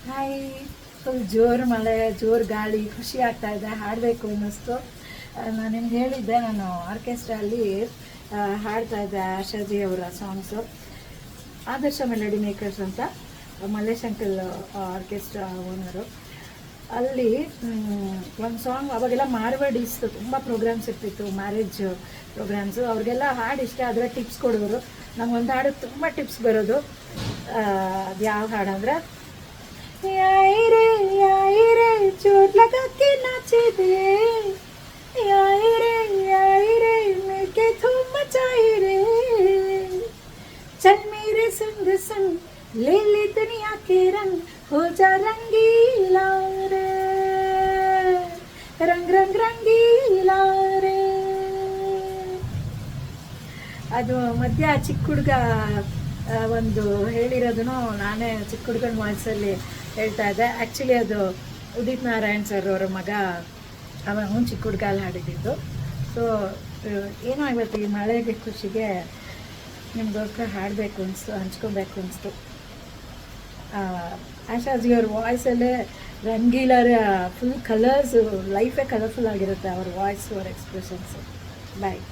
Hi. Full ಜೋರು ಮಳೆ, ಜೋರು ಗಾಳಿ, ಖುಷಿ ಆಗ್ತಾ ಇದೆ, ಹಾಡಬೇಕು ಅನ್ನಿಸ್ತು. ನಾನು ನಿಮ್ಗೆ ಹೇಳಿದ್ದೆ, ನಾನು ಆರ್ಕೆಸ್ಟ್ರಲ್ಲಿ ಹಾಡ್ತಾ ಇದ್ದೆ ಆಶಾಜಿ ಅವರ ಸಾಂಗ್ಸು. ಆದರ್ಶ ಮೆಲಡಿ ಮೇಕರ್ಸ್ ಅಂತ ಮಲ್ಲೇಶ್ ಅಂಕಲ್ ಆರ್ಕೆಸ್ಟ್ರಾ ಓನರು. ಅಲ್ಲಿ ಒಂದು ಸಾಂಗ್, ಅವಾಗೆಲ್ಲ ಮಾರ್ವಾಡೀಸ್ದು ತುಂಬ ಪ್ರೋಗ್ರಾಮ್ಸ್ ಇರ್ತಿತ್ತು, ಮ್ಯಾರೇಜ್ ಪ್ರೋಗ್ರಾಮ್ಸು. ಅವ್ರಿಗೆಲ್ಲ ಹಾಡು ಇಷ್ಟ ಆದರೆ ಟಿಪ್ಸ್ ಕೊಡೋರು. ನಮಗೊಂದು ಹಾಡು ತುಂಬ ಟಿಪ್ಸ್ ಬರೋದು. ಅದು ಯಾವ ಹಾಡು ಅಂದರೆ, आई रे चोट लगा के नाचे दे, आई रे मिलके धूम मचाई रे, चल मेरे संग संग ले ले दुनिया के रंग, हो जा रंगीला रे, रंग रंग रंगीला रे. ಅದು ಮಧ್ಯ ಚಿಕ್ಕ ಹುಡುಗ ಒಂದು ಹೇಳಿರೋದನ್ನು ನಾನೇ ಚಿಕ್ಕ ಹುಡುಗನ ವಾಯ್ಸಲ್ಲಿ ಹೇಳ್ತಾ ಇದ್ದೆ. ಆ್ಯಕ್ಚುಲಿ ಅದು ಉದಿತ್ ನಾರಾಯಣ್ ಸರ್ ಅವರ ಮಗ, ಅವನು ಚಿಕ್ಕ ಹುಡುಗಲ್ಲಿ ಹಾಡಿದ್ದು. ಸೊ ಏನೋ ಇವತ್ತು ಈ ಮಳೆಗೆ ಖುಷಿಗೆ ನಿಮ್ಗೋಸ್ಕರ ಹಾಡಬೇಕು ಅನಿಸ್ತು, ಹಂಚ್ಕೊಬೇಕು ಅನಿಸ್ತು. ಆಶಾಜಿಯವ್ರ ವಾಯ್ಸಲ್ಲೇ ರಂಗೀಲರ ಫುಲ್ ಕಲರ್ಸು, ಲೈಫೇ ಕಲರ್ಫುಲ್ ಆಗಿರುತ್ತೆ ಅವ್ರ ವಾಯ್ಸು, ಅವ್ರ ಎಕ್ಸ್ಪ್ರೆಷನ್ಸು. ಬಾಯ್.